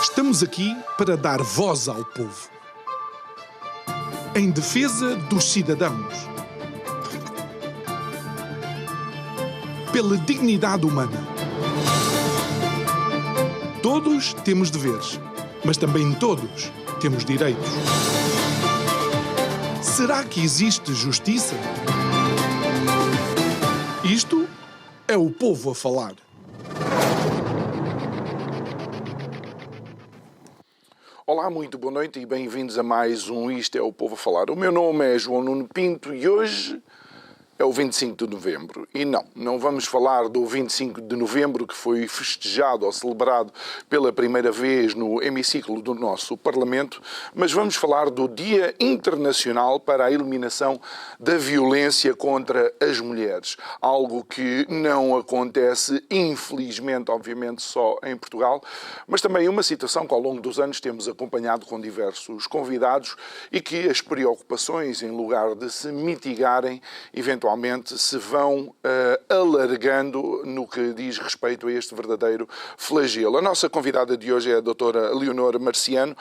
Estamos aqui para dar voz ao povo, em defesa dos cidadãos, pela dignidade humana. Todos temos deveres, mas também todos temos direitos. Será que existe justiça? Isto é o povo a falar. Olá, muito boa noite e bem-vindos a mais um Isto é o Povo a Falar. O meu nome é João Nuno Pinto e hoje é o 25 de novembro. E não vamos falar do 25 de novembro, que foi festejado ou celebrado pela primeira vez no hemiciclo do nosso Parlamento, mas vamos falar do Dia Internacional para a Eliminação da Violência contra as Mulheres. Algo que não acontece, infelizmente, obviamente, só em Portugal, mas também uma situação que ao longo dos anos temos acompanhado com diversos convidados e que as preocupações, em lugar de se mitigarem, eventualmente se vão alargando no que diz respeito a este verdadeiro flagelo. A nossa convidada de hoje é a doutora Leonor Marciano,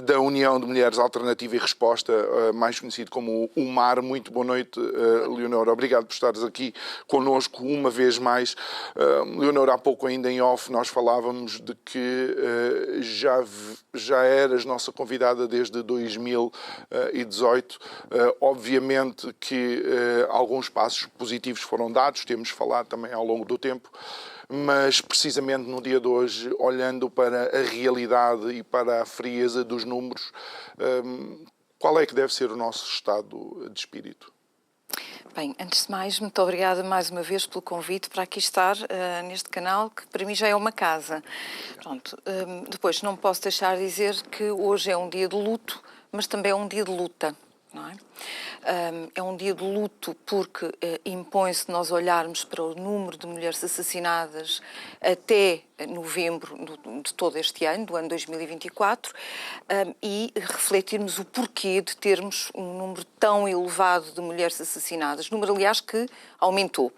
da União de Mulheres Alternativa e Resposta, mais conhecido como o UMAR. Muito boa noite, Leonor. Obrigado por estares aqui connosco uma vez mais. Leonor, há pouco ainda em off nós falávamos de que já eras nossa convidada desde 2018. Obviamente que alguns passos positivos foram dados, temos falado também ao longo do tempo, mas precisamente no dia de hoje, olhando para a realidade e para a frieza dos números, qual é que deve ser o nosso estado de espírito? Bem, antes de mais, muito obrigada mais uma vez pelo convite para aqui estar neste canal, que para mim já é uma casa. Pronto, depois não posso deixar de dizer que hoje é um dia de luto, mas também é um dia de luta. Não é? É um dia de luto porque impõe-se nós olharmos para o número de mulheres assassinadas até novembro de todo este ano, do ano 2024, e refletirmos o porquê de termos um número tão elevado de mulheres assassinadas. Número, aliás, que aumentou.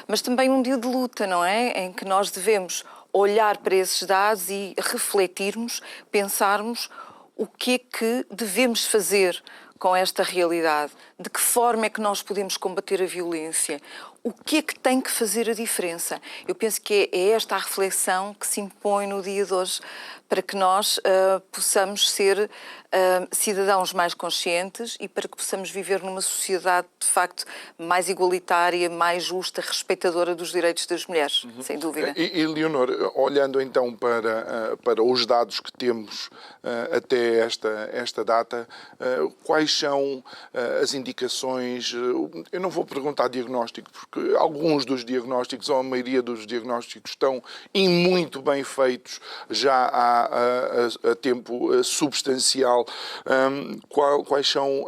Mas também um dia de luta, não é? Em que nós devemos olhar para esses dados e refletirmos, pensarmos o que é que devemos fazer com esta realidade, de que forma é que nós podemos combater a violência, o que é que tem que fazer a diferença. Eu penso que é esta a reflexão que se impõe no dia de hoje para que nós possamos ser cidadãos mais conscientes e para que possamos viver numa sociedade, de facto, mais igualitária, mais justa, respeitadora dos direitos das mulheres, sem dúvida. E Leonor, olhando então para os dados que temos até esta data, quais são as indicações? Eu não vou perguntar diagnóstico, porque alguns dos diagnósticos, ou a maioria dos diagnósticos, estão muito bem feitos já há tempo substancial. Quais são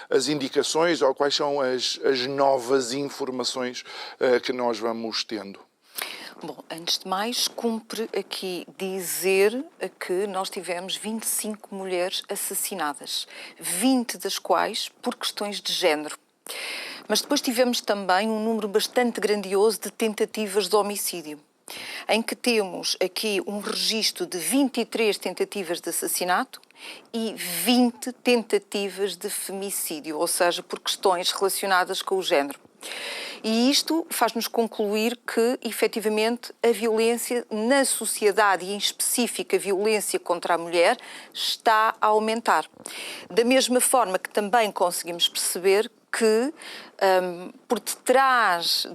as indicações ou quais são as novas informações que nós vamos tendo? Bom, antes de mais, cumpre aqui dizer que nós tivemos 25 mulheres assassinadas, 20 das quais por questões de género. Mas depois tivemos também um número bastante grandioso de tentativas de homicídio, em que temos aqui um registro de 23 tentativas de assassinato e 20 tentativas de femicídio, ou seja, por questões relacionadas com o género. E isto faz-nos concluir que, efetivamente, a violência na sociedade, e em específico a violência contra a mulher, está a aumentar. Da mesma forma que também conseguimos perceber que, por detrás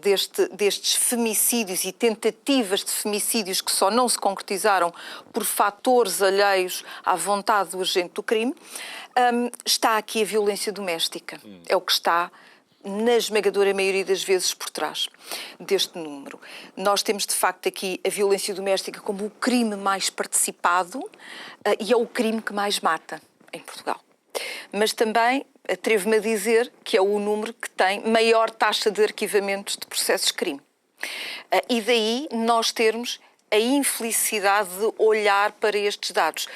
destes femicídios e tentativas de femicídios que só não se concretizaram por fatores alheios à vontade do agente do crime, está aqui a violência doméstica. É o que está, na esmagadora maioria das vezes, por trás deste número. Nós temos, de facto, aqui a violência doméstica como o crime mais participado e é o crime que mais mata em Portugal. Mas também atrevo-me a dizer que é o número que tem maior taxa de arquivamentos de processos de crime. E daí nós termos a infelicidade de olhar para estes dados.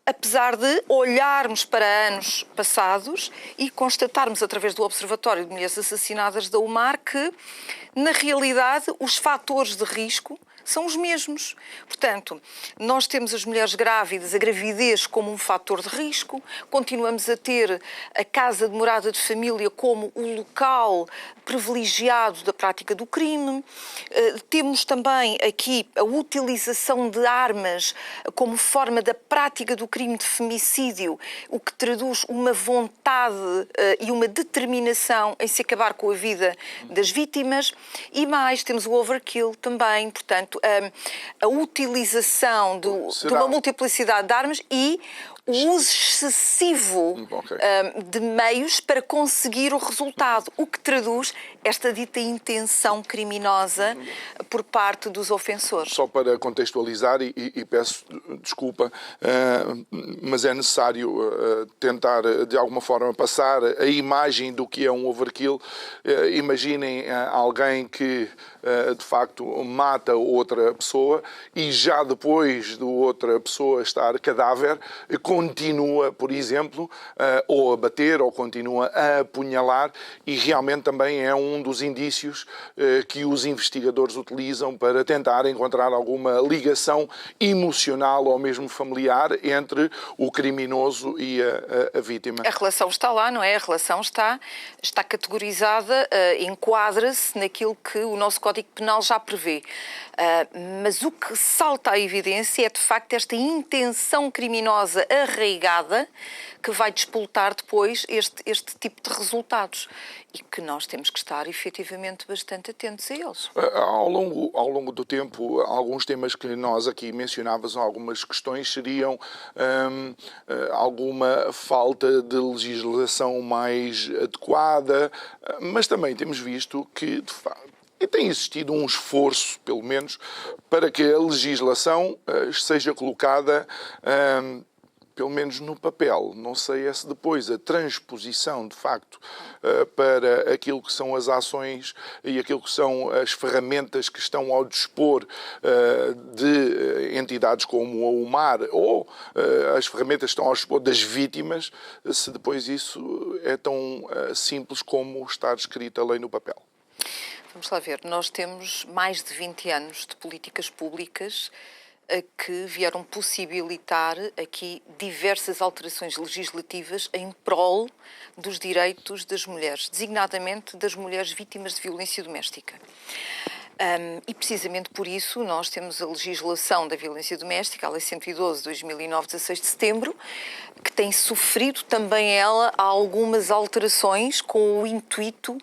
Apesar de olharmos para anos passados e constatarmos através do Observatório de Mulheres Assassinadas da UMAR que, na realidade, os fatores de risco são os mesmos. Portanto, nós temos as mulheres grávidas, a gravidez como um fator de risco, continuamos a ter a casa de morada de família como o local privilegiado da prática do crime. Temos também aqui a utilização de armas como forma da prática do crime de femicídio, o que traduz uma vontade e uma determinação em se acabar com a vida das vítimas. E mais, temos o overkill também, portanto, a utilização de uma multiplicidade de armas e o uso excessivo de meios para conseguir o resultado, o que traduz esta dita intenção criminosa por parte dos ofensores. Só para contextualizar, e peço desculpa, mas é necessário tentar, de alguma forma, passar a imagem do que é um overkill. Imaginem alguém que, de facto, mata outra pessoa e já depois de outra pessoa estar cadáver, continua, por exemplo, ou a bater ou continua a apunhalar, e realmente também é um dos indícios que os investigadores utilizam para tentar encontrar alguma ligação emocional ou mesmo familiar entre o criminoso e a vítima. A relação está lá, não é? A relação está categorizada, enquadra-se naquilo que o nosso Código Penal já prevê. Mas o que salta à evidência é, de facto, esta intenção criminosa arraigada que vai despoltar depois este tipo de resultados e que nós temos que estar, efetivamente, bastante atentos a eles. Ao longo do tempo, alguns temas que nós aqui mencionávamos, algumas questões seriam alguma falta de legislação mais adequada, mas também temos visto que, de facto, e tem existido um esforço, pelo menos, para que a legislação seja colocada, pelo menos no papel. Não sei se depois a transposição, de facto, para aquilo que são as ações e aquilo que são as ferramentas que estão ao dispor de entidades como a UMAR ou as ferramentas que estão ao dispor das vítimas, se depois isso é tão simples como estar escrita a lei no papel. Vamos lá ver, nós temos mais de 20 anos de políticas públicas que vieram possibilitar aqui diversas alterações legislativas em prol dos direitos das mulheres, designadamente das mulheres vítimas de violência doméstica. E precisamente por isso nós temos a legislação da violência doméstica, a Lei 112 de 2009, 16 de setembro, que tem sofrido também ela algumas alterações com o intuito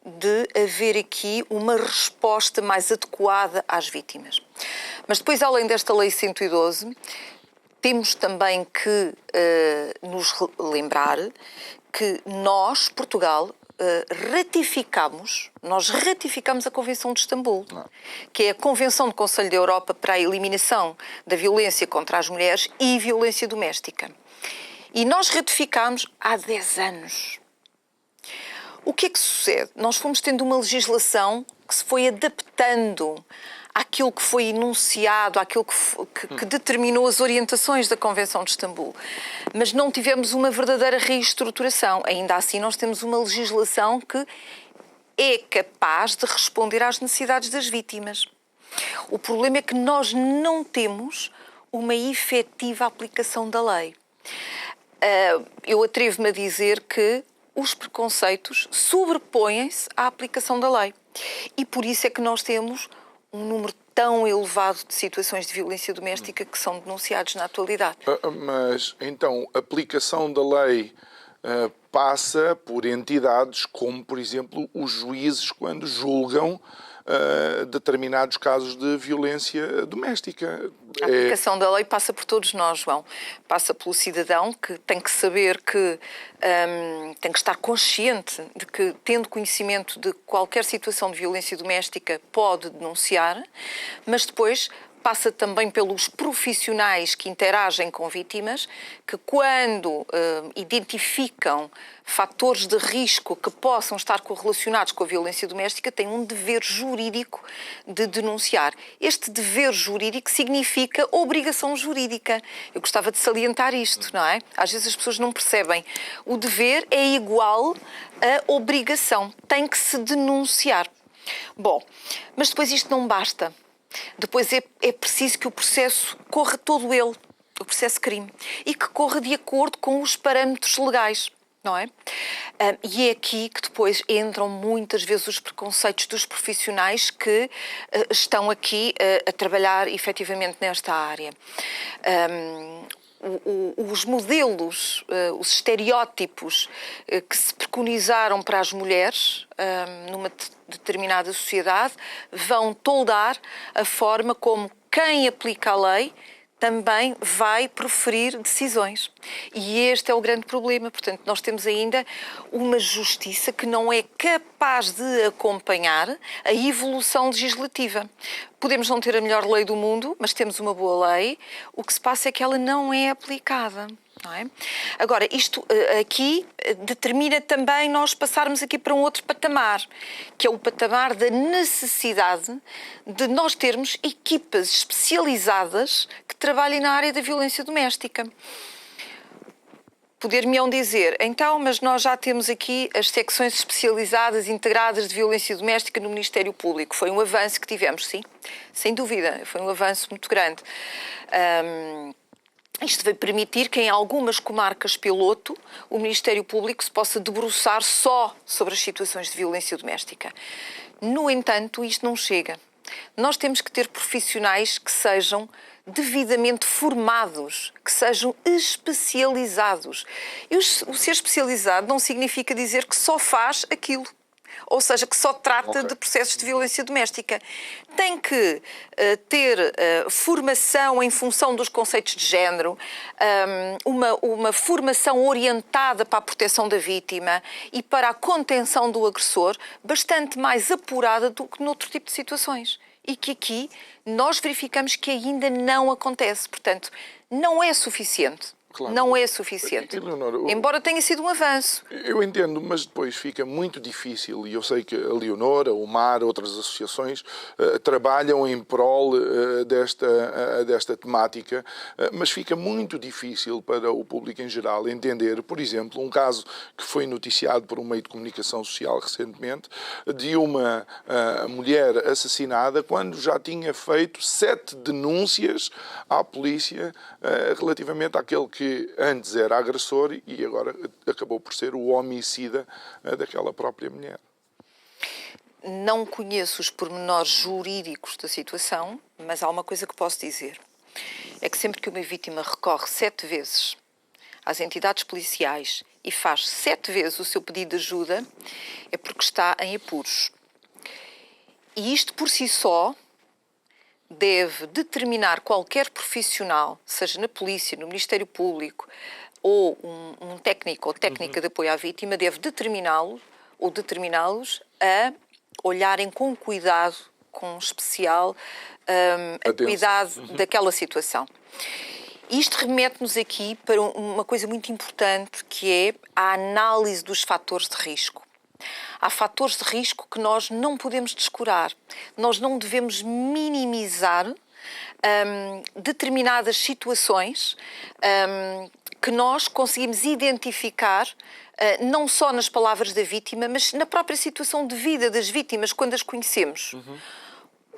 de haver aqui uma resposta mais adequada às vítimas. Mas depois, além desta Lei 112, temos também que nos lembrar que nós, Portugal, ratificamos a Convenção de Istambul, que é a Convenção do Conselho da Europa para a eliminação da violência contra as mulheres e violência doméstica. E nós ratificamos há 10 anos. O que é que sucede? Nós fomos tendo uma legislação que se foi adaptando àquilo que foi enunciado, àquilo que determinou as orientações da Convenção de Istambul. Mas não tivemos uma verdadeira reestruturação. Ainda assim, nós temos uma legislação que é capaz de responder às necessidades das vítimas. O problema é que nós não temos uma efetiva aplicação da lei. Eu atrevo-me a dizer que os preconceitos sobrepõem-se à aplicação da lei. E por isso é que nós temos um número tão elevado de situações de violência doméstica que são denunciados na atualidade. Mas, então, a aplicação da lei passa por entidades como, por exemplo, os juízes quando julgam determinados casos de violência doméstica. A aplicação da lei passa por todos nós, João. Passa pelo cidadão, que tem que saber que tem que estar consciente de que, tendo conhecimento de qualquer situação de violência doméstica, pode denunciar, mas depois passa também pelos profissionais que interagem com vítimas, que quando identificam fatores de risco que possam estar correlacionados com a violência doméstica, têm um dever jurídico de denunciar. Este dever jurídico significa obrigação jurídica. Eu gostava de salientar isto, não é? Às vezes as pessoas não percebem. O dever é igual à obrigação. Tem que se denunciar. Bom, mas depois isto não basta. Depois é preciso que o processo corra todo ele, o processo crime, e que corra de acordo com os parâmetros legais. Não é? E é aqui que depois entram muitas vezes os preconceitos dos profissionais que estão aqui a trabalhar efetivamente nesta área. Os modelos, os estereótipos que se preconizaram para as mulheres numa determinada sociedade vão toldar a forma como quem aplica a lei também vai proferir decisões. E este é o grande problema. Portanto, nós temos ainda uma justiça que não é capaz de acompanhar a evolução legislativa. Podemos não ter a melhor lei do mundo, mas temos uma boa lei. O que se passa é que ela não é aplicada. Não é? Agora, isto aqui determina também nós passarmos aqui para um outro patamar, que é o patamar da necessidade de nós termos equipas especializadas que trabalhem na área da violência doméstica. Poder-me-ão dizer, então, mas nós já temos aqui as secções especializadas integradas de violência doméstica no Ministério Público. Foi um avanço que tivemos, sim, sem dúvida, foi um avanço muito grande. Isto vai permitir que em algumas comarcas piloto o Ministério Público se possa debruçar só sobre as situações de violência doméstica. No entanto, isto não chega. Nós temos que ter profissionais que sejam devidamente formados, que sejam especializados. E o ser especializado não significa dizer que só faz aquilo. Ou seja, que só trata de processos de violência doméstica. Tem que ter formação em função dos conceitos de género, uma formação orientada para a proteção da vítima e para a contenção do agressor, bastante mais apurada do que noutro tipo de situações. E que aqui nós verificamos que ainda não acontece. Portanto, não é suficiente. Claro. Não é suficiente. Eleonora, embora tenha sido um avanço. Eu entendo, mas depois fica muito difícil, e eu sei que a Leonora, o MAR, outras associações trabalham em prol desta temática, mas fica muito difícil para o público em geral entender, por exemplo, um caso que foi noticiado por um meio de comunicação social recentemente, de uma mulher assassinada quando já tinha feito 7 denúncias à polícia relativamente àquele que antes era agressor e agora acabou por ser o homicida daquela própria mulher. Não conheço os pormenores jurídicos da situação, mas há uma coisa que posso dizer. É que sempre que uma vítima recorre 7 vezes às entidades policiais e faz 7 vezes o seu pedido de ajuda, é porque está em apuros. E isto por si só deve determinar qualquer profissional, seja na polícia, no Ministério Público, ou um técnico ou técnica de apoio à vítima, deve determiná-lo ou determiná-los a olharem com cuidado, com especial cuidado daquela situação. Isto remete-nos aqui para uma coisa muito importante, que é a análise dos fatores de risco. Há fatores de risco que nós não podemos descurar. Nós não devemos minimizar determinadas situações que nós conseguimos identificar não só nas palavras da vítima, mas na própria situação de vida das vítimas, quando as conhecemos.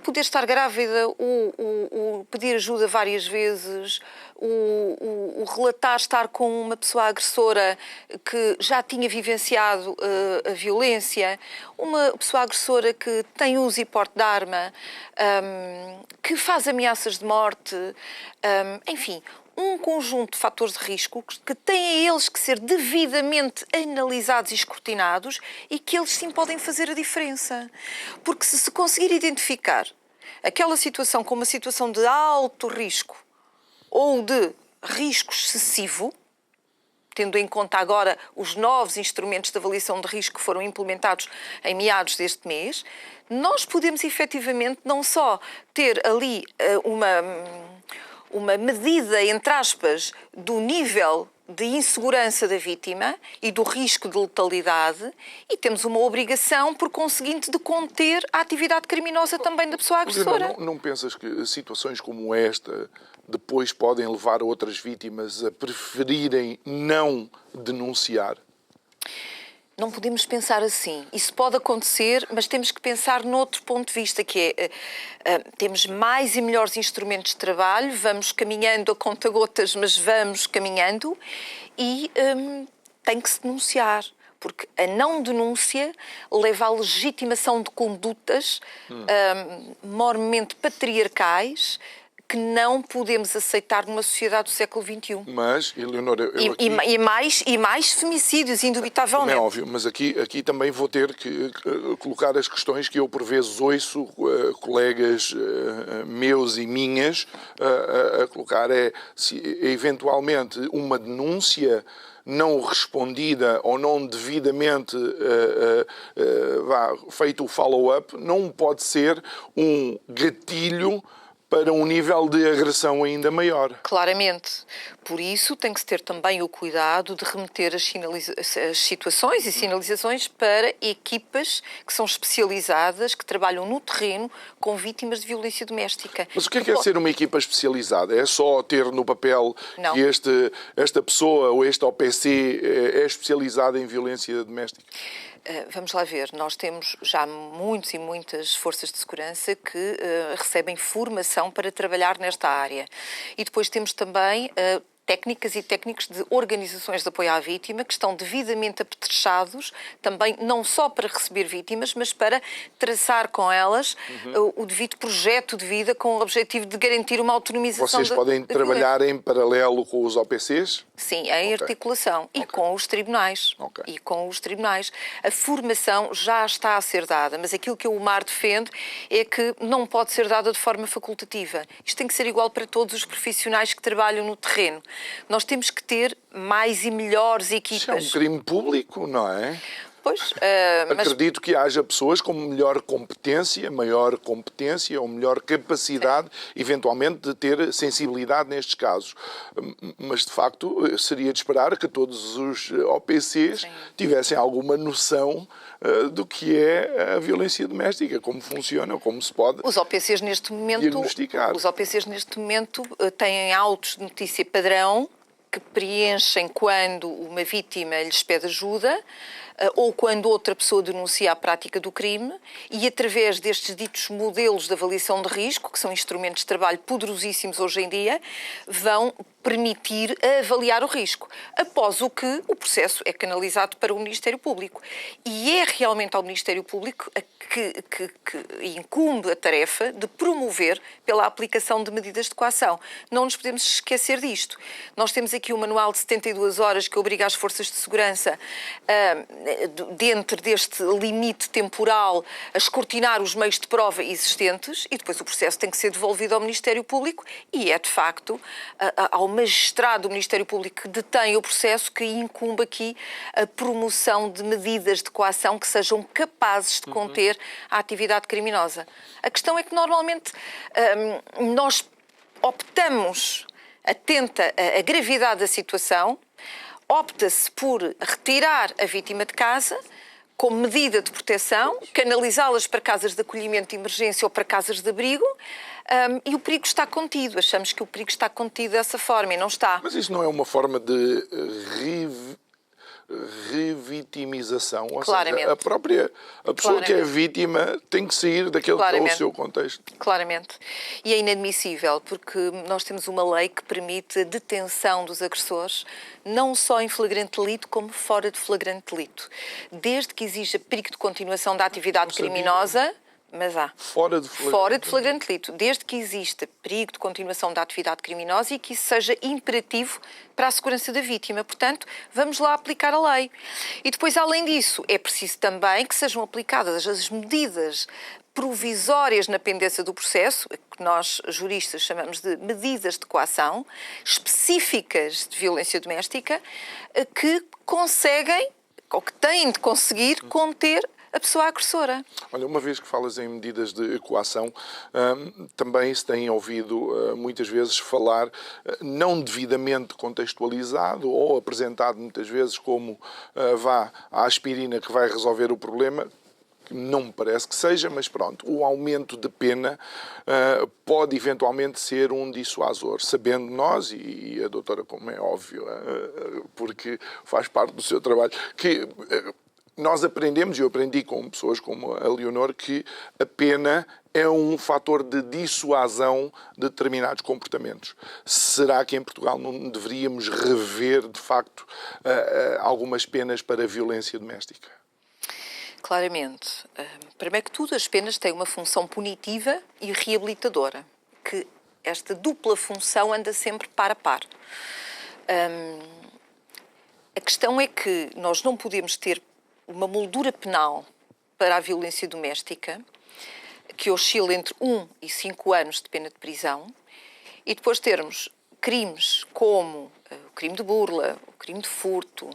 Poder estar grávida, o pedir ajuda várias vezes, o relatar estar com uma pessoa agressora que já tinha vivenciado a violência, uma pessoa agressora que tem uso e porte de arma, que faz ameaças de morte, enfim, um conjunto de fatores de risco que têm eles que ser devidamente analisados e escrutinados e que eles sim podem fazer a diferença. Porque se conseguir identificar aquela situação como uma situação de alto risco ou de risco excessivo, tendo em conta agora os novos instrumentos de avaliação de risco que foram implementados em meados deste mês, nós podemos efetivamente não só ter ali uma medida, entre aspas, do nível de insegurança da vítima e do risco de letalidade, e temos uma obrigação, por conseguinte, de conter a atividade criminosa também da pessoa agressora. Não pensas que situações como esta depois podem levar outras vítimas a preferirem não denunciar? Não podemos pensar assim. Isso pode acontecer, mas temos que pensar noutro ponto de vista, que é, temos mais e melhores instrumentos de trabalho, vamos caminhando a conta-gotas, mas vamos caminhando e tem que se denunciar. Porque a não denúncia leva à legitimação de condutas mormente patriarcais que não podemos aceitar numa sociedade do século XXI. Mas, Eleonora, eu aqui... E mais femicídios, indubitavelmente. É óbvio, mas aqui também vou ter que colocar as questões que eu por vezes ouço colegas meus e minhas a colocar, se eventualmente uma denúncia não respondida ou não devidamente feito o follow-up não pode ser um gatilho para um nível de agressão ainda maior. Claramente. Por isso tem que se ter também o cuidado de remeter as situações e sinalizações para equipas que são especializadas, que trabalham no terreno com vítimas de violência doméstica. Mas o que é ser uma equipa especializada? É só ter no papel Não. que esta pessoa ou este OPC é especializada em violência doméstica? Vamos lá ver, nós temos já muitos e muitas forças de segurança que recebem formação para trabalhar nesta área. E depois temos também técnicas e técnicos de organizações de apoio à vítima que estão devidamente apetrechados também não só para receber vítimas, mas para traçar com elas o devido projeto de vida com o objetivo de garantir uma autonomização. Vocês podem trabalhar em paralelo com os OPCs? Sim, em articulação e com os tribunais. Okay. E com os tribunais. A formação já está a ser dada, mas aquilo que o MAR defende é que não pode ser dada de forma facultativa. Isto tem que ser igual para todos os profissionais que trabalham no terreno. Nós temos que ter mais e melhores equipas. Isso é um crime público, não é? Pois, Acredito que haja pessoas com melhor competência, maior competência ou melhor capacidade, eventualmente, de ter sensibilidade nestes casos. Mas, de facto, seria de esperar que todos os OPCs tivessem alguma noção do que é a violência doméstica, como funciona, como se pode os OPCs neste momento, diagnosticar. Os OPCs neste momento têm autos de notícia padrão que preenchem quando uma vítima lhes pede ajuda ou quando outra pessoa denuncia a prática do crime e, através destes ditos modelos de avaliação de risco, que são instrumentos de trabalho poderosíssimos hoje em dia, vão permitir avaliar o risco, após o que o processo é canalizado para o Ministério Público. E é realmente ao Ministério Público que incumbe a tarefa de promover pela aplicação de medidas de coação. Não nos podemos esquecer disto. Nós temos aqui um manual de 72 horas que obriga as forças de segurança, dentro deste limite temporal, a escrutinar os meios de prova existentes e depois o processo tem que ser devolvido ao Ministério Público e é, de facto, ao magistrado do Ministério Público que detém o processo que incumbe aqui a promoção de medidas de coação que sejam capazes de conter a atividade criminosa. A questão é que normalmente nós optamos, atenta à gravidade da situação, opta-se por retirar a vítima de casa como medida de proteção, canalizá-las para casas de acolhimento de emergência ou para casas de abrigo, e o perigo está contido. Achamos que o perigo está contido dessa forma e não está. Mas isso não é uma forma de revitimização? Ou Claramente. Seja, a pessoa que é vítima tem que sair daquele que é o seu contexto. Claramente. E é inadmissível, porque nós temos uma lei que permite a detenção dos agressores, não só em flagrante delito, como fora de flagrante delito. Desde que exija perigo de continuação da atividade criminosa, mas há. Fora de flagrante delito. Desde que exista perigo de continuação da atividade criminosa e que isso seja imperativo para a segurança da vítima. Portanto, vamos lá aplicar a lei. E depois, além disso, é preciso também que sejam aplicadas as medidas provisórias na pendência do processo, que nós, juristas, chamamos de medidas de coação, específicas de violência doméstica, que conseguem, ou que têm de conseguir, conter a pessoa agressora. Olha, uma vez que falas em medidas de coação, também se tem ouvido muitas vezes falar não devidamente contextualizado ou apresentado muitas vezes como a aspirina que vai resolver o problema. Não me parece que seja, mas pronto, o aumento de pena pode eventualmente ser um dissuasor, sabendo nós, e a doutora, como é óbvio, porque faz parte do seu trabalho, que nós aprendemos, e eu aprendi com pessoas como a Leonor, que a pena é um fator de dissuasão de determinados comportamentos. Será que em Portugal não deveríamos rever, de facto, algumas penas para a violência doméstica? Claramente. Primeiro que tudo, as penas têm uma função punitiva e reabilitadora, que esta dupla função anda sempre par a par. A questão é que nós não podemos ter uma moldura penal para a violência doméstica que oscila entre 1 e 5 anos de pena de prisão e depois termos crimes como o crime de burla, o crime de furto,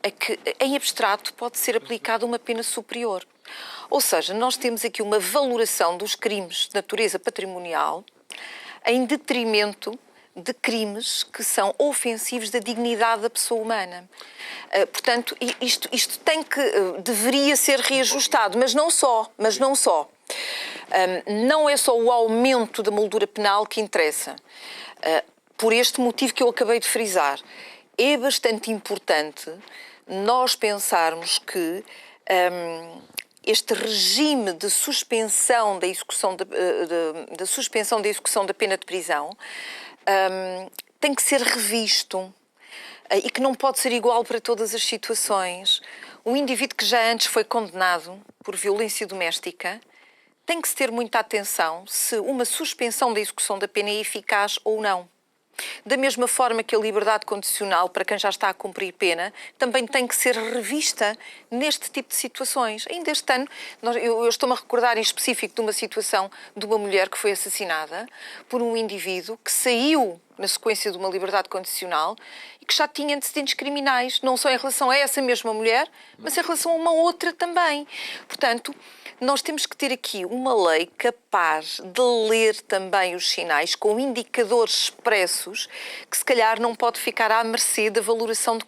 a que em abstrato pode ser aplicada uma pena superior. Ou seja, nós temos aqui uma valoração dos crimes de natureza patrimonial em detrimento de crimes que são ofensivos da dignidade da pessoa humana. Portanto, isto deveria ser reajustado, mas não só. Não é só o aumento da moldura penal que interessa. Por este motivo que eu acabei de frisar, é bastante importante nós pensarmos que este regime de suspensão da execução da pena de prisão tem que ser revisto e que não pode ser igual para todas as situações. Um indivíduo que já antes foi condenado por violência doméstica tem que se ter muita atenção se uma suspensão da execução da pena é eficaz ou não. Da mesma forma que a liberdade condicional para quem já está a cumprir pena também tem que ser revista neste tipo de situações. Ainda este ano, eu estou-me a recordar em específico de uma situação de uma mulher que foi assassinada por um indivíduo que saiu na sequência de uma liberdade condicional e que já tinha antecedentes criminais, não só em relação a essa mesma mulher, mas em relação a uma outra também. Portanto, nós temos que ter aqui uma lei capaz de ler também os sinais com indicadores expressos que se calhar não pode ficar à mercê da valoração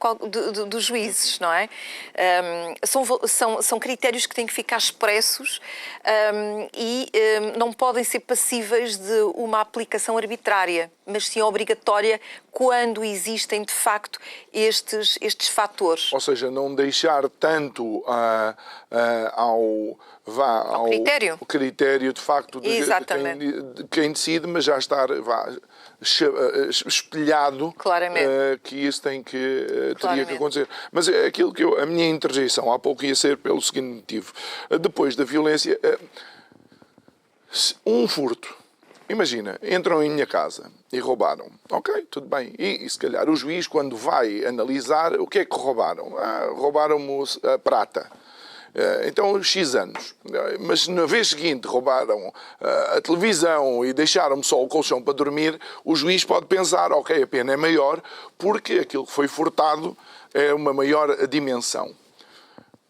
dos juízes, não é? São critérios que têm que ficar expressos e não podem ser passíveis de uma aplicação arbitrária, mas sim obrigatória quando existem de facto estes fatores. Ou seja, não deixar tanto ao critério de facto de quem decide, mas já estar espelhado que isso teria que acontecer. Mas é aquilo que a minha interjeição há pouco ia ser pelo seguinte motivo. Depois da violência, um furto. Imagina, entram em minha casa e roubaram. Ok, tudo bem. E se calhar o juiz, quando vai analisar, o que é que roubaram? Roubaram-me a prata. Então, X anos. Mas na vez seguinte roubaram a televisão e deixaram-me só o colchão para dormir, o juiz pode pensar, ok, a pena é maior porque aquilo que foi furtado é uma maior dimensão.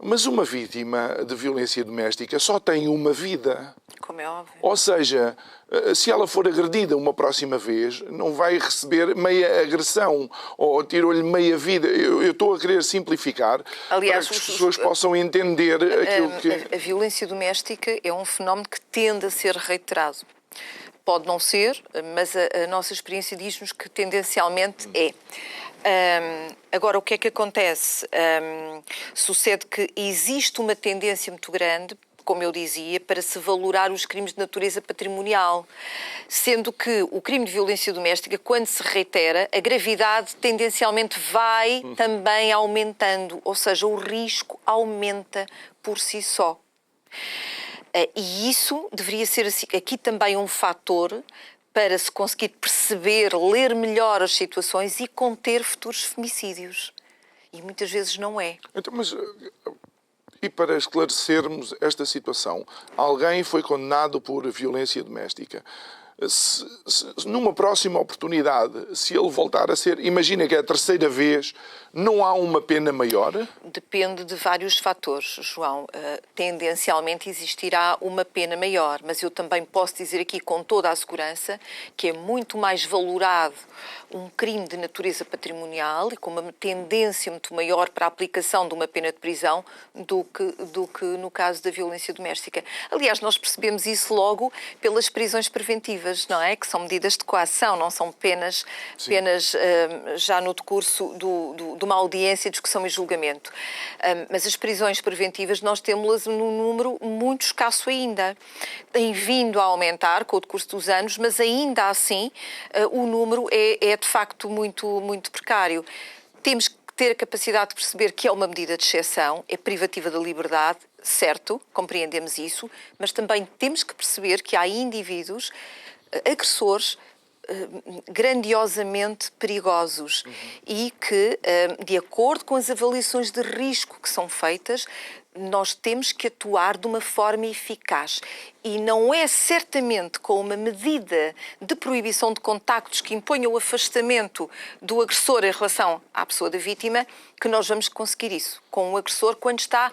Mas uma vítima de violência doméstica só tem uma vida. Como é óbvio. Ou seja, se ela for agredida uma próxima vez, não vai receber meia agressão ou tirou-lhe meia vida. Eu estou a querer simplificar. Aliás, para que as pessoas possam entender aquilo que... A violência doméstica é um fenómeno que tende a ser reiterado. Pode não ser, mas a nossa experiência diz-nos que tendencialmente é. Agora, o que é que acontece? Sucede que existe uma tendência muito grande, como eu dizia, para se valorar os crimes de natureza patrimonial, sendo que o crime de violência doméstica, quando se reitera, a gravidade tendencialmente vai também aumentando, ou seja, o risco aumenta por si só. E isso deveria ser aqui também um fator para se conseguir perceber, ler melhor as situações e conter futuros femicídios. E muitas vezes não é. Então, mas, e para esclarecermos esta situação, alguém foi condenado por violência doméstica. Numa próxima oportunidade, se ele voltar a ser, imagina que é a terceira vez, não há uma pena maior? Depende de vários fatores, João. Tendencialmente existirá uma pena maior, mas eu também posso dizer aqui com toda a segurança que é muito mais valorado um crime de natureza patrimonial e com uma tendência muito maior para a aplicação de uma pena de prisão do que no caso da violência doméstica. Aliás, nós percebemos isso logo pelas prisões preventivas, não é? Que são medidas de coação, não são penas já no decurso de uma audiência, discussão e julgamento. Mas as prisões preventivas nós temos-las num número muito escasso ainda. Tem vindo a aumentar com o decurso dos anos, mas ainda assim o número é de facto muito precário. Temos que ter a capacidade de perceber que é uma medida de exceção, é privativa da liberdade, certo, compreendemos isso, mas também temos que perceber que há indivíduos agressores grandiosamente perigosos e que, de acordo com as avaliações de risco que são feitas, nós temos que atuar de uma forma eficaz. E não é certamente com uma medida de proibição de contactos que imponha o afastamento do agressor em relação à pessoa da vítima que nós vamos conseguir isso. Com o agressor quando está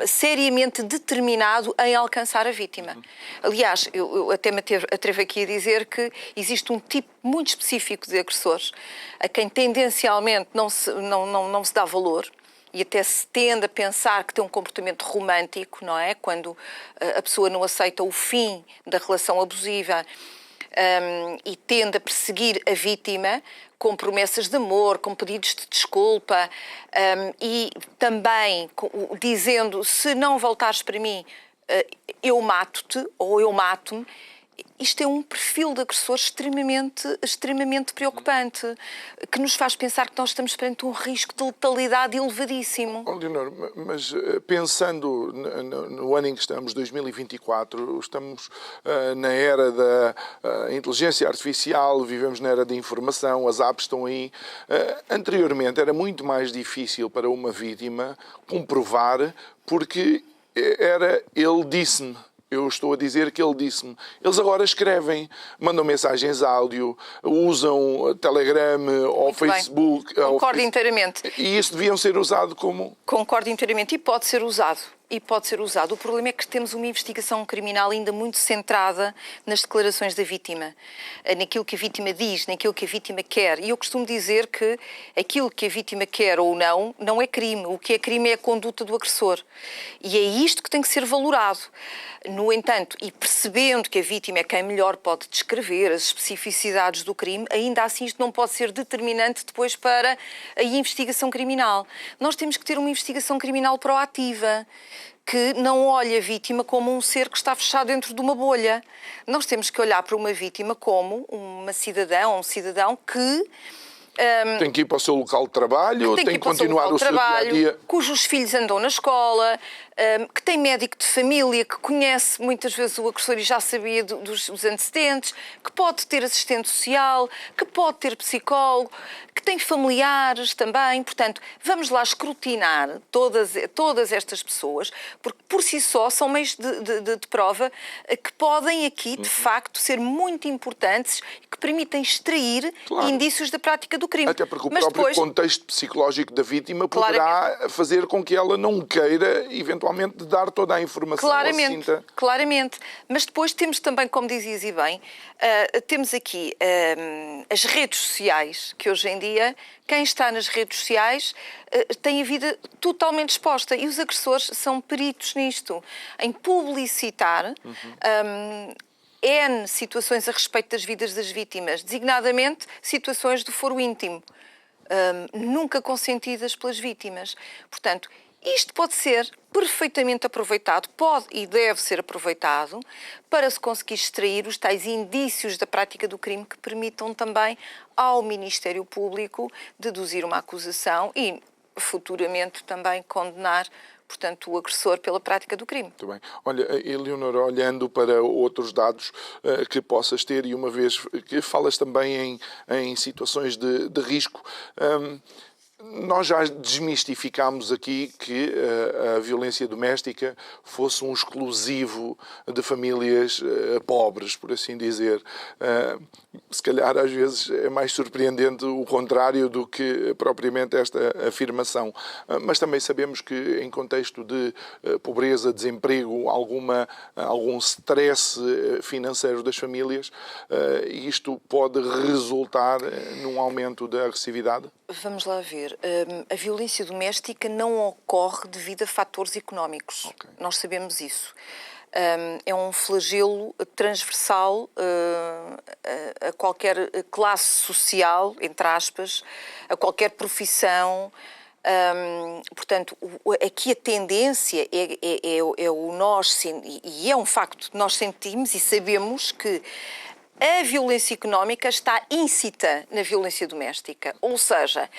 seriamente determinado em alcançar a vítima. Aliás, eu até me atrevo aqui a dizer que existe um tipo muito específico de agressores a quem tendencialmente não se dá valor e até se tende a pensar que tem um comportamento romântico, não é? Quando a pessoa não aceita o fim da relação abusiva e tende a perseguir a vítima com promessas de amor, com pedidos de desculpa e também dizendo, se não voltares para mim, eu mato-te ou eu mato-me. Isto é um perfil de agressor extremamente preocupante, que nos faz pensar que nós estamos perante um risco de letalidade elevadíssimo. Oh, Leonor, mas pensando no ano em que estamos, 2024, estamos na era da inteligência artificial, vivemos na era da informação, as apps estão aí. Anteriormente era muito mais difícil para uma vítima comprovar porque era ele disse-me. Eu estou a dizer que ele disse-me. Eles agora escrevem, mandam mensagens áudio, usam Telegram ou Facebook. Concordo inteiramente. E isso deviam ser usado como... Concordo inteiramente. E pode ser usado. O problema é que temos uma investigação criminal ainda muito centrada nas declarações da vítima, naquilo que a vítima diz, naquilo que a vítima quer. E eu costumo dizer que aquilo que a vítima quer ou não é crime. O que é crime é a conduta do agressor. E é isto que tem que ser valorado. No entanto, e percebendo que a vítima é quem melhor pode descrever as especificidades do crime, ainda assim isto não pode ser determinante depois para a investigação criminal. Nós temos que ter uma investigação criminal proativa, que não olha a vítima como um ser que está fechado dentro de uma bolha. Nós temos que olhar para uma vítima como uma cidadã ou um cidadão que... tem que ir para o seu local de trabalho, tem que continuar o seu dia-a-dia. Cujos filhos andam na escola, que tem médico de família, que conhece muitas vezes o agressor e já sabia dos antecedentes, que pode ter assistente social, que pode ter psicólogo, que tem familiares também. Portanto, vamos lá escrutinar todas estas pessoas, porque por si só são meios de prova que podem aqui, de facto, ser muito importantes e que permitem extrair indícios da prática do crime. Até porque o próprio contexto psicológico da vítima poderá fazer com que ela não queira, eventualmente, dar toda a informação. Claramente. Mas depois temos também, como dizias e bem, temos aqui as redes sociais, que hoje em dia, quem está nas redes sociais tem a vida totalmente exposta. E os agressores são peritos nisto, em publicitar N situações a respeito das vidas das vítimas, designadamente situações do foro íntimo, nunca consentidas pelas vítimas. Portanto, isto pode ser perfeitamente aproveitado, pode e deve ser aproveitado para se conseguir extrair os tais indícios da prática do crime que permitam também ao Ministério Público deduzir uma acusação e futuramente também condenar, portanto, o agressor pela prática do crime. Muito bem. Olha, Eleonora, olhando para outros dados que possas ter, e uma vez que falas também em situações de risco, Nós já desmistificámos aqui que a violência doméstica fosse um exclusivo de famílias pobres, por assim dizer. Se calhar, às vezes, é mais surpreendente o contrário do que propriamente esta afirmação. Mas também sabemos que, em contexto de pobreza, desemprego, algum stress financeiro das famílias, isto pode resultar num aumento da agressividade? Vamos lá ver. A violência doméstica não ocorre devido a fatores económicos. Okay. Nós sabemos isso. É um flagelo transversal a qualquer classe social, entre aspas, a qualquer profissão. Portanto, aqui a tendência é o nós, e é um facto, nós sentimos e sabemos que a violência económica está íncita na violência doméstica, ou seja,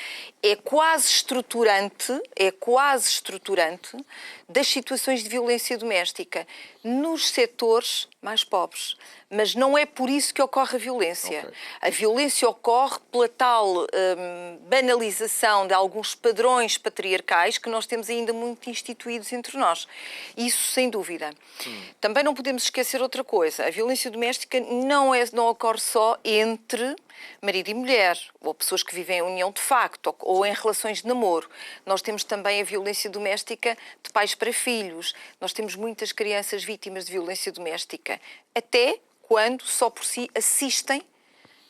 é quase estruturante das situações de violência doméstica nos setores mais pobres. Mas não é por isso que ocorre a violência. Okay. A violência ocorre pela tal banalização de alguns padrões patriarcais que nós temos ainda muito instituídos entre nós. Isso, sem dúvida. Também não podemos esquecer outra coisa. A violência doméstica não ocorre só entre marido e mulher, ou pessoas que vivem em união de facto, ou em relações de namoro. Nós temos também a violência doméstica de pais para filhos. Nós temos muitas crianças vítimas de violência doméstica, até quando só por si assistem,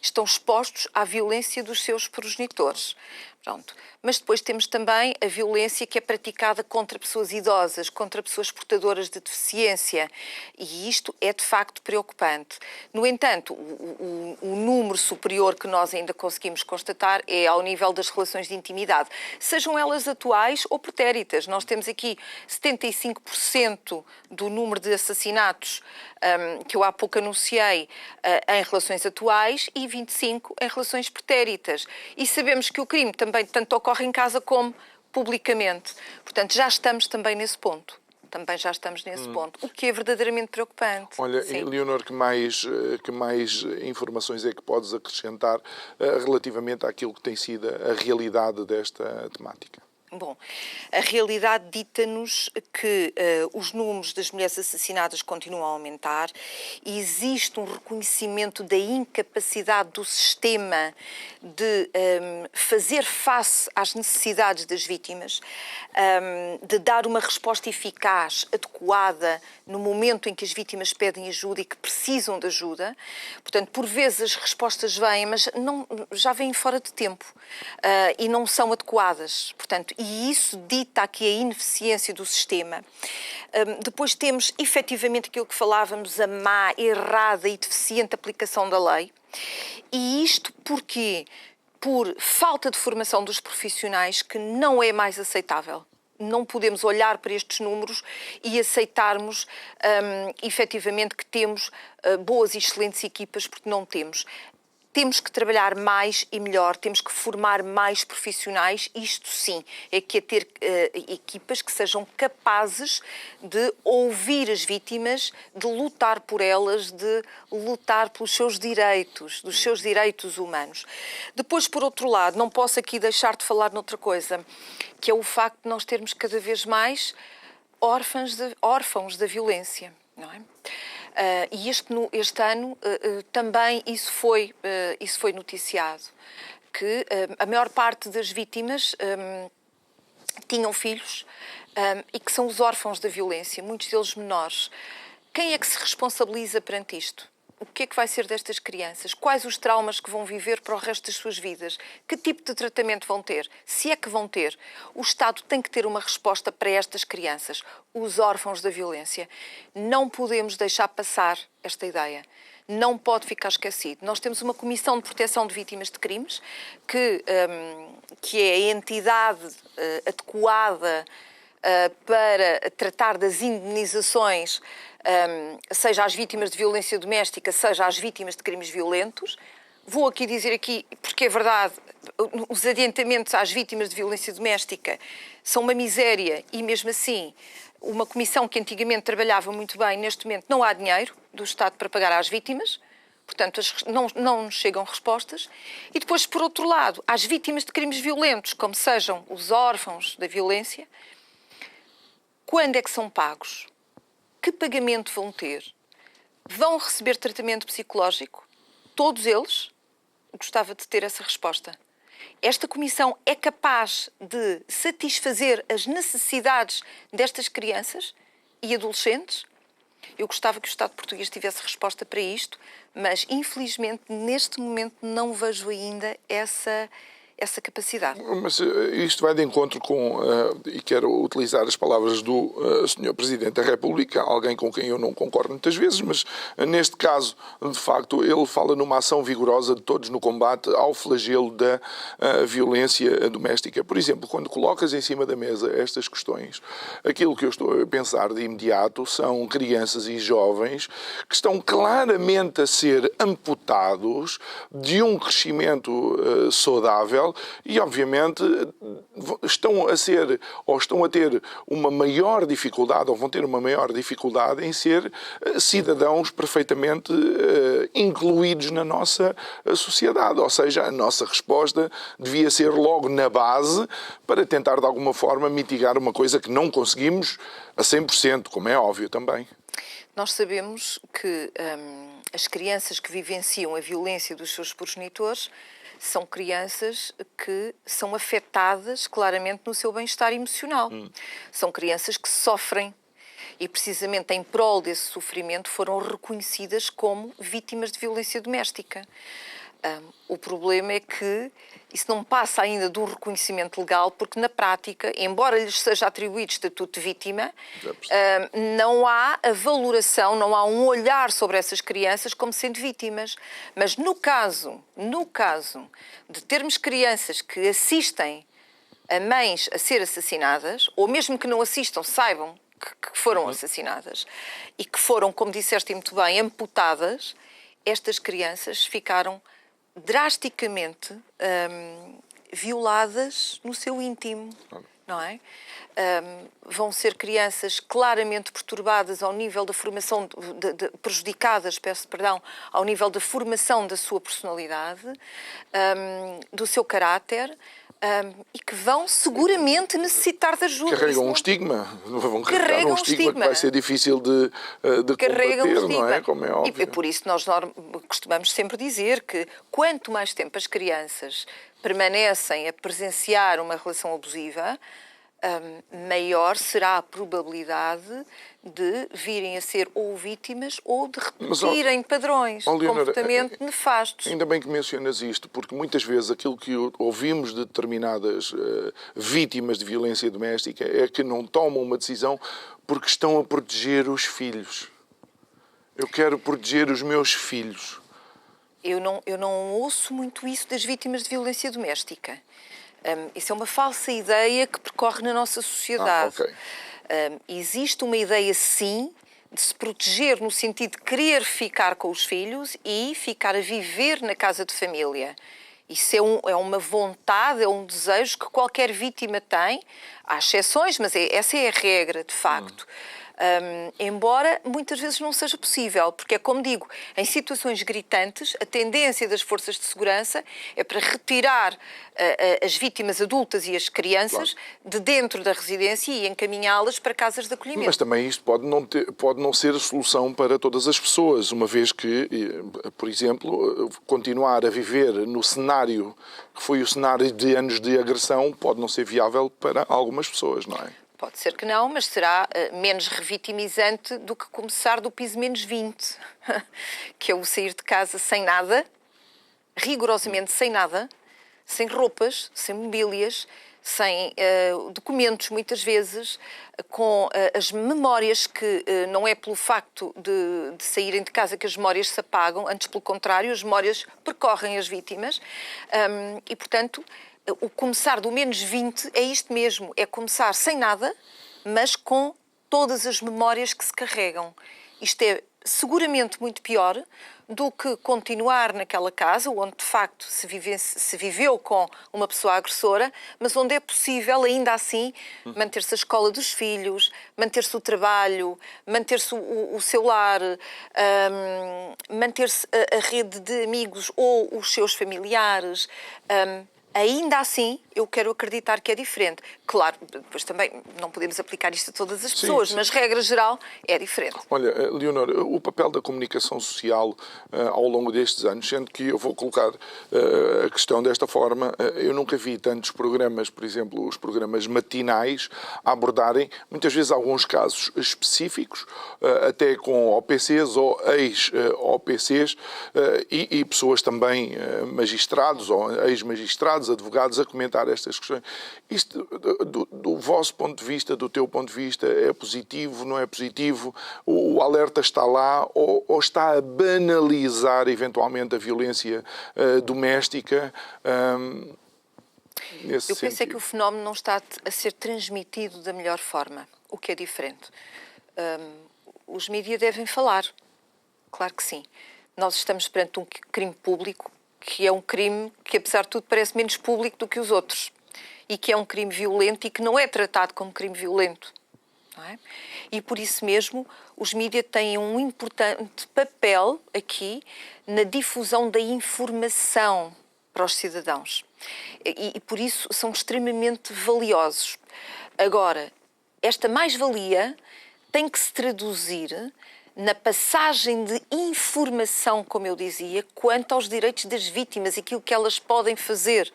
estão expostos à violência dos seus progenitores. Pronto. Mas depois temos também a violência que é praticada contra pessoas idosas, contra pessoas portadoras de deficiência, e isto é de facto preocupante. No entanto, o número superior que nós ainda conseguimos constatar é ao nível das relações de intimidade, sejam elas atuais ou pretéritas. Nós temos aqui 75% do número de assassinatos que eu há pouco anunciei em relações atuais e 25% em relações pretéritas. E sabemos que o crime também tanto ocorre em casa como publicamente. Portanto, já estamos também nesse ponto. O que é verdadeiramente preocupante. Olha, sim. Leonor, que mais informações é que podes acrescentar relativamente àquilo que tem sido a realidade desta temática? Bom, a realidade dita-nos que os números das mulheres assassinadas continuam a aumentar e existe um reconhecimento da incapacidade do sistema de fazer face às necessidades das vítimas, de dar uma resposta eficaz, adequada, no momento em que as vítimas pedem ajuda e que precisam de ajuda. Portanto, por vezes as respostas vêm, mas já vêm fora de tempo e não são adequadas. Portanto, e isso dita aqui a ineficiência do sistema. Depois temos, efetivamente, aquilo que falávamos, a má, errada e deficiente aplicação da lei. E isto porquê? Por falta de formação dos profissionais, que não é mais aceitável. Não podemos olhar para estes números e aceitarmos efetivamente que temos boas e excelentes equipas, porque não temos. Temos que trabalhar mais e melhor, temos que formar mais profissionais, isto sim, é que é ter equipas que sejam capazes de ouvir as vítimas, de lutar por elas, de lutar pelos seus direitos, dos seus direitos humanos. Depois, por outro lado, não posso aqui deixar de falar noutra coisa, que é o facto de nós termos cada vez mais órfãos da violência, não é? E este ano também isso foi noticiado, que a maior parte das vítimas tinham filhos e que são os órfãos da violência, muitos deles menores. Quem é que se responsabiliza perante isto? O que é que vai ser destas crianças? Quais os traumas que vão viver para o resto das suas vidas? Que tipo de tratamento vão ter? Se é que vão ter? O Estado tem que ter uma resposta para estas crianças, os órfãos da violência. Não podemos deixar passar esta ideia. Não pode ficar esquecido. Nós temos uma Comissão de Proteção de Vítimas de Crimes, que é a entidade adequada para tratar das indemnizações, seja às vítimas de violência doméstica, seja às vítimas de crimes violentos. Vou aqui dizer, porque é verdade, os adiantamentos às vítimas de violência doméstica são uma miséria e, mesmo assim, uma comissão que antigamente trabalhava muito bem, neste momento não há dinheiro do Estado para pagar às vítimas. Portanto, não nos chegam respostas. E depois, por outro lado, às vítimas de crimes violentos, como sejam os órfãos da violência, quando é que são pagos? Que pagamento vão ter? Vão receber tratamento psicológico? Todos eles? Gostava de ter essa resposta. Esta comissão é capaz de satisfazer as necessidades destas crianças e adolescentes? Eu gostava que o Estado português tivesse resposta para isto, mas, infelizmente, neste momento não vejo ainda essa capacidade. Mas isto vai de encontro com, e quero utilizar as palavras do Sr. Presidente da República, alguém com quem eu não concordo muitas vezes, mas neste caso, de facto, ele fala numa ação vigorosa de todos no combate ao flagelo da violência doméstica. Por exemplo, quando colocas em cima da mesa estas questões, aquilo que eu estou a pensar de imediato são crianças e jovens que estão claramente a ser amputados de um crescimento saudável e, obviamente, estão a ter uma maior dificuldade, ou vão ter uma maior dificuldade em ser cidadãos perfeitamente incluídos na nossa sociedade. Ou seja, a nossa resposta devia ser logo na base para tentar, de alguma forma, mitigar uma coisa que não conseguimos a 100%, como é óbvio também. Nós sabemos que as crianças que vivenciam a violência dos seus progenitores são crianças que são afetadas claramente no seu bem-estar emocional. São crianças que sofrem e, precisamente em prol desse sofrimento, foram reconhecidas como vítimas de violência doméstica. O problema é que isso não passa ainda do reconhecimento legal, porque na prática, embora lhes seja atribuído estatuto de vítima, não há a valoração, não há um olhar sobre essas crianças como sendo vítimas. Mas no caso de termos crianças que assistem a mães a ser assassinadas, ou mesmo que não assistam, saibam que foram assassinadas e que foram, como disseste muito bem, amputadas, estas crianças ficaram drasticamente violadas no seu íntimo, não é? Vão ser crianças claramente perturbadas ao nível da formação, prejudicadas, peço perdão, ao nível da formação da sua personalidade, do seu caráter, e que vão seguramente necessitar de ajuda. Carregam um estigma, vão carregar um estigma que vai ser difícil de combater, não é? Como é óbvio. E por isso nós costumamos sempre dizer que quanto mais tempo as crianças permanecem a presenciar uma relação abusiva, maior será a probabilidade de virem a ser ou vítimas ou de repetirem padrões de comportamento nefastos. Ainda bem que mencionas isto, porque muitas vezes aquilo que ouvimos de determinadas vítimas de violência doméstica é que não tomam uma decisão porque estão a proteger os filhos. Eu quero proteger os meus filhos. Eu não ouço muito isso das vítimas de violência doméstica. Isso é uma falsa ideia que percorre na nossa sociedade. Okay. Existe uma ideia, sim, de se proteger no sentido de querer ficar com os filhos e ficar a viver na casa de família. Isso é uma vontade, é um desejo que qualquer vítima tem. Há exceções, mas essa é a regra, de facto. Embora muitas vezes não seja possível, porque é como digo, em situações gritantes, a tendência das forças de segurança é para retirar as vítimas adultas e as crianças de dentro da residência e encaminhá-las para casas de acolhimento. Mas também isto pode não ser a solução para todas as pessoas, uma vez que, por exemplo, continuar a viver no cenário que foi o cenário de anos de agressão pode não ser viável para algumas pessoas, não é? Pode ser que não, mas será menos revitimizante do que começar do piso menos 20, que é o sair de casa sem nada, rigorosamente sem nada, sem roupas, sem mobílias, sem documentos, muitas vezes, com as memórias que não é pelo facto de saírem de casa que as memórias se apagam, antes pelo contrário, as memórias percorrem as vítimas e, portanto, o começar do menos 20 é isto mesmo, é começar sem nada, mas com todas as memórias que se carregam. Isto é seguramente muito pior do que continuar naquela casa onde, de facto, se viveu com uma pessoa agressora, mas onde é possível, ainda assim, manter-se a escola dos filhos, manter-se o trabalho, manter-se o seu lar, manter-se a rede de amigos ou os seus familiares. Ainda assim, eu quero acreditar que é diferente. Claro, depois também não podemos aplicar isto a todas as pessoas, sim. mas regra geral é diferente. Olha, Leonor, o papel da comunicação social ao longo destes anos, sendo que eu vou colocar a questão desta forma, eu nunca vi tantos programas, por exemplo, os programas matinais, a abordarem muitas vezes alguns casos específicos, até com OPCs ou ex-OPCs e pessoas também magistrados ou ex-magistrados, advogados, a comentar estas questões. Isto, do vosso ponto de vista, do teu ponto de vista, é positivo, não é positivo? O alerta está lá ou está a banalizar eventualmente a violência doméstica? Eu penso é que o fenómeno não está a ser transmitido da melhor forma, o que é diferente. Os mídias devem falar, claro que sim. Nós estamos perante um crime público, que é um crime que, apesar de tudo, parece menos público do que os outros. E que é um crime violento e que não é tratado como crime violento. Não é? E por isso mesmo, os mídias têm um importante papel aqui na difusão da informação para os cidadãos. E por isso são extremamente valiosos. Agora, esta mais-valia tem que se traduzir na passagem de informação, como eu dizia, quanto aos direitos das vítimas, aquilo que elas podem fazer,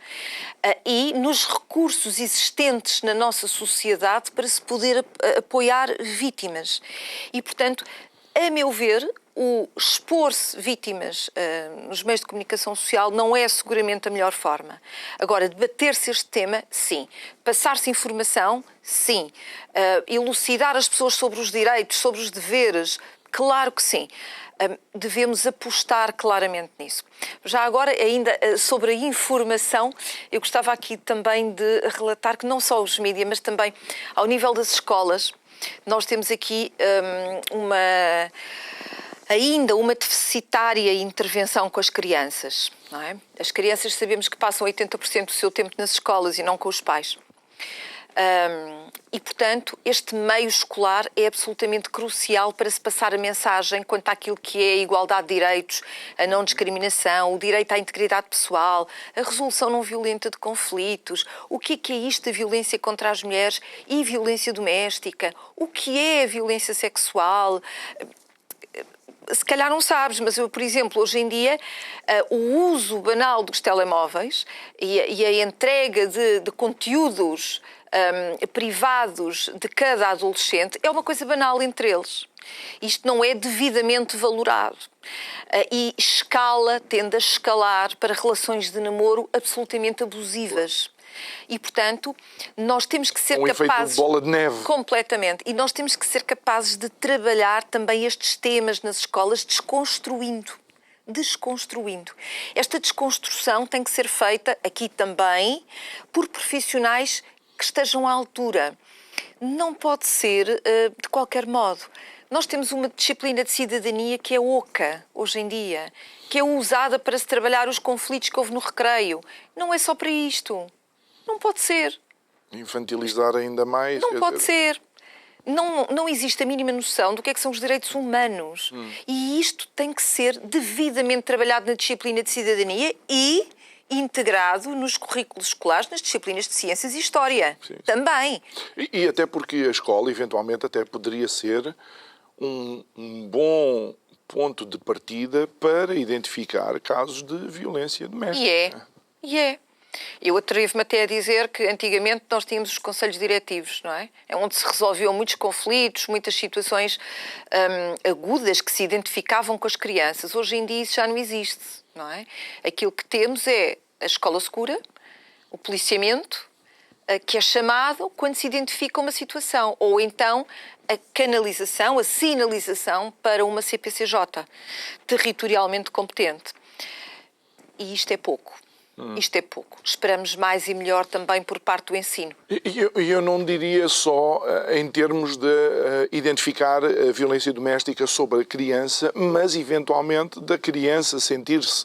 e nos recursos existentes na nossa sociedade para se poder apoiar vítimas. E, portanto, a meu ver, o expor-se vítimas nos meios de comunicação social não é seguramente a melhor forma. Agora, debater-se este tema, sim. Passar-se informação, sim. Elucidar as pessoas sobre os direitos, sobre os deveres, claro que sim. Devemos apostar claramente nisso. Já agora, ainda sobre a informação, eu gostava aqui também de relatar que não só os mídias, mas também ao nível das escolas, nós temos aqui ainda uma deficitária intervenção com as crianças. Não é? As crianças sabemos que passam 80% do seu tempo nas escolas e não com os pais. E, portanto, este meio escolar é absolutamente crucial para se passar a mensagem quanto àquilo que é a igualdade de direitos, a não discriminação, o direito à integridade pessoal, a resolução não violenta de conflitos, o que é isto da violência contra as mulheres e violência doméstica, o que é a violência sexual. Se calhar não sabes, mas eu, por exemplo, hoje em dia, o uso banal dos telemóveis e a entrega de conteúdos privados de cada adolescente é uma coisa banal entre eles. Isto não é devidamente valorado. E tende a escalar para relações de namoro absolutamente abusivas. E, portanto, nós temos que ser capazes... efeito de bola de neve. Completamente. E nós temos que ser capazes de trabalhar também estes temas nas escolas, desconstruindo. Esta desconstrução tem que ser feita aqui também por profissionais que estejam à altura. Não pode ser de qualquer modo. Nós temos uma disciplina de cidadania que é oca, hoje em dia, que é usada para se trabalhar os conflitos que houve no recreio. Não é só para isto. Não pode ser. Infantilizar ainda mais. Não pode ser. Não existe a mínima noção do que são os direitos humanos. E isto tem que ser devidamente trabalhado na disciplina de cidadania e integrado nos currículos escolares, nas disciplinas de ciências e história. Sim. Também. E até porque a escola, eventualmente, até poderia ser um bom ponto de partida para identificar casos de violência doméstica. E é. Eu atrevo-me até a dizer que antigamente nós tínhamos os conselhos diretivos, não é? É onde se resolviam muitos conflitos, muitas situações agudas que se identificavam com as crianças. Hoje em dia isso já não existe, não é? Aquilo que temos é a escola segura, o policiamento, que é chamado quando se identifica uma situação, ou então a canalização, a sinalização para uma CPCJ territorialmente competente. E isto é pouco. Isto é pouco. Esperamos mais e melhor também por parte do ensino. Eu não diria só em termos de identificar a violência doméstica sobre a criança, mas eventualmente da criança sentir-se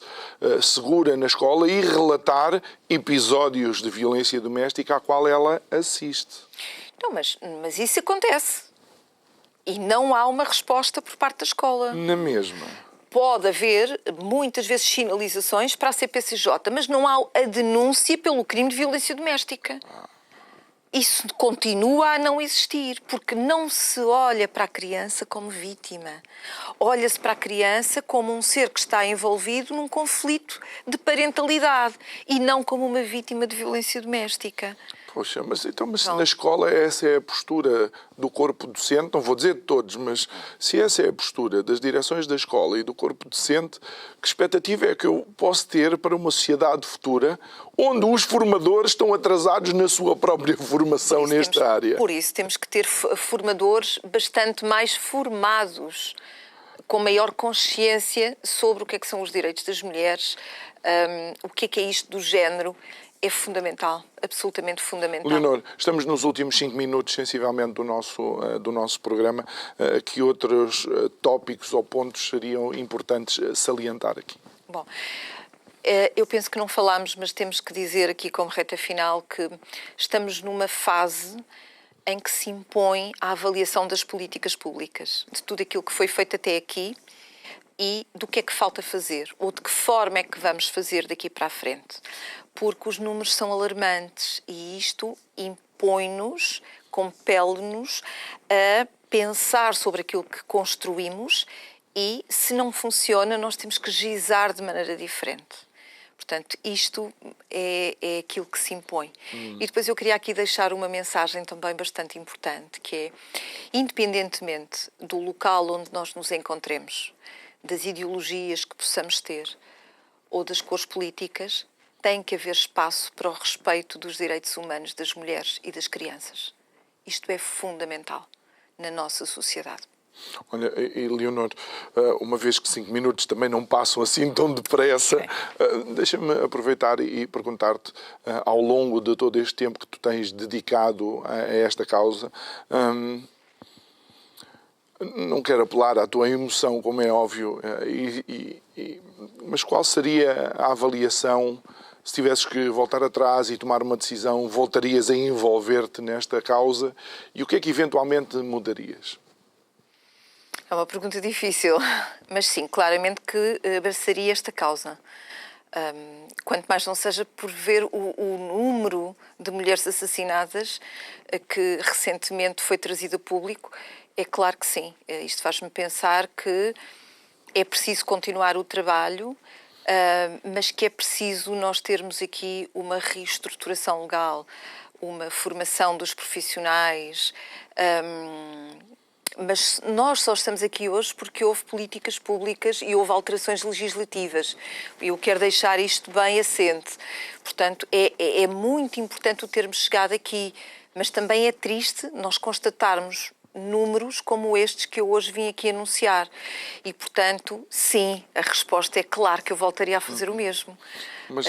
segura na escola e relatar episódios de violência doméstica à qual ela assiste. Não, mas isso acontece. E não há uma resposta por parte da escola. Na mesma. Pode haver, muitas vezes, sinalizações para a CPCJ, mas não há a denúncia pelo crime de violência doméstica. Isso continua a não existir, porque não se olha para a criança como vítima. Olha-se para a criança como um ser que está envolvido num conflito de parentalidade e não como uma vítima de violência doméstica. Poxa, mas se na escola essa é a postura do corpo docente, não vou dizer de todos, mas se essa é a postura das direções da escola e do corpo docente, que expectativa é que eu posso ter para uma sociedade futura onde os formadores estão atrasados na sua própria formação nesta área? Por isso temos que ter formadores bastante mais formados, com maior consciência sobre o que é que são os direitos das mulheres, o que é isto do género. É fundamental, absolutamente fundamental. Leonor, estamos nos últimos 5 minutos, sensivelmente, do nosso programa. Que outros tópicos ou pontos seriam importantes salientar aqui? Bom, eu penso que não falámos, mas temos que dizer aqui como reta final que estamos numa fase em que se impõe a avaliação das políticas públicas, de tudo aquilo que foi feito até aqui e do que é que falta fazer, ou de que forma é que vamos fazer daqui para a frente. Porque os números são alarmantes e isto impõe-nos, compele-nos a pensar sobre aquilo que construímos e, se não funciona, nós temos que gizar de maneira diferente. Portanto, isto é aquilo que se impõe. E depois eu queria aqui deixar uma mensagem também bastante importante, que é, independentemente do local onde nós nos encontremos, das ideologias que possamos ter ou das cores políticas, tem que haver espaço para o respeito dos direitos humanos das mulheres e das crianças. Isto é fundamental na nossa sociedade. Olha, e Leonor, uma vez que 5 minutos também não passam assim tão depressa, deixa-me aproveitar e perguntar-te, ao longo de todo este tempo que tu tens dedicado a esta causa, não quero apelar à tua emoção, como é óbvio, mas qual seria a avaliação, se tivesses que voltar atrás e tomar uma decisão, voltarias a envolver-te nesta causa e o que é que eventualmente mudarias? É uma pergunta difícil, mas sim, claramente que abraçaria esta causa. Quanto mais não seja por ver o número de mulheres assassinadas que recentemente foi trazido a público, é claro que sim. Isto faz-me pensar que é preciso continuar o trabalho, mas que é preciso nós termos aqui uma reestruturação legal, uma formação dos profissionais. Mas nós só estamos aqui hoje porque houve políticas públicas e houve alterações legislativas. Eu quero deixar isto bem assente. Portanto, é muito importante o termos chegado aqui, mas também é triste nós constatarmos números como estes que eu hoje vim aqui anunciar. E, portanto, sim, a resposta é claro que eu voltaria a fazer o mesmo. Mas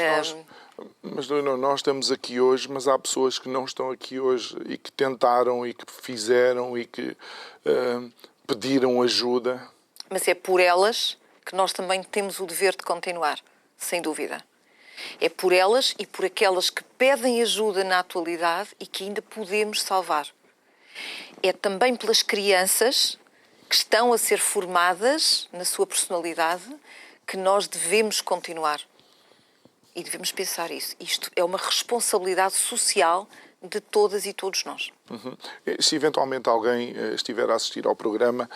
nós estamos aqui hoje, mas há pessoas que não estão aqui hoje e que tentaram e que fizeram e que pediram ajuda. Mas é por elas que nós também temos o dever de continuar, sem dúvida. É por elas e por aquelas que pedem ajuda na atualidade e que ainda podemos salvar. É também pelas crianças que estão a ser formadas na sua personalidade que nós devemos continuar. E devemos pensar isso. Isto é uma responsabilidade social de todas e todos nós. Se eventualmente alguém estiver a assistir ao programa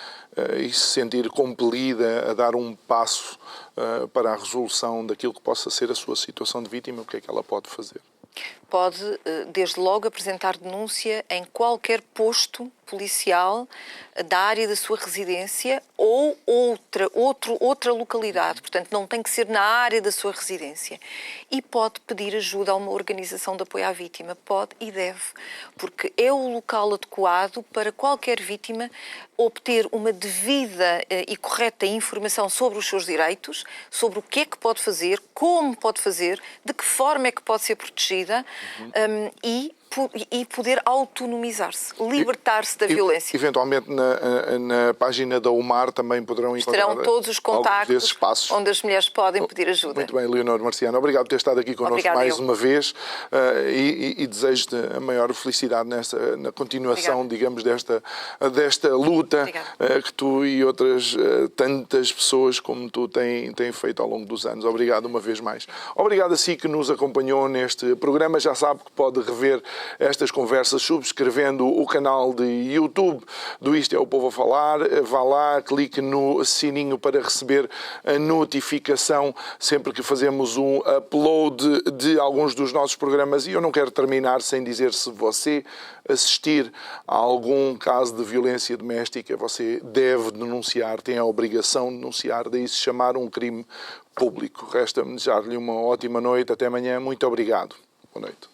e se sentir compelida a dar um passo para a resolução daquilo que possa ser a sua situação de vítima, o que é que ela pode fazer? pode, desde logo, apresentar denúncia em qualquer posto policial da área da sua residência ou outra localidade. Portanto, não tem que ser na área da sua residência. E pode pedir ajuda a uma organização de apoio à vítima. Pode e deve, porque é o local adequado para qualquer vítima obter uma devida e correta informação sobre os seus direitos, sobre o que é que pode fazer, como pode fazer, de que forma é que pode ser protegida e poder autonomizar-se, libertar-se da violência. Eventualmente na página da UMAR também poderão encontrar Estarão todos os contactos espaços onde as mulheres podem pedir ajuda. Muito bem, Leonor Marciano. Obrigado por ter estado aqui connosco mais uma vez e desejo-te a maior felicidade na continuação, digamos, desta luta que tu e outras tantas pessoas como tu têm feito ao longo dos anos. Obrigado uma vez mais. Obrigado a si que nos acompanhou neste programa. Já sabe que pode rever estas conversas subscrevendo o canal de YouTube do Isto é o Povo a Falar. Vá lá, clique no sininho para receber a notificação sempre que fazemos um upload de alguns dos nossos programas. E eu não quero terminar sem dizer, se você assistir a algum caso de violência doméstica, você deve denunciar, tem a obrigação de denunciar, daí se chamar um crime público. Resta-me desejar-lhe uma ótima noite. Até amanhã. Muito obrigado. Boa noite.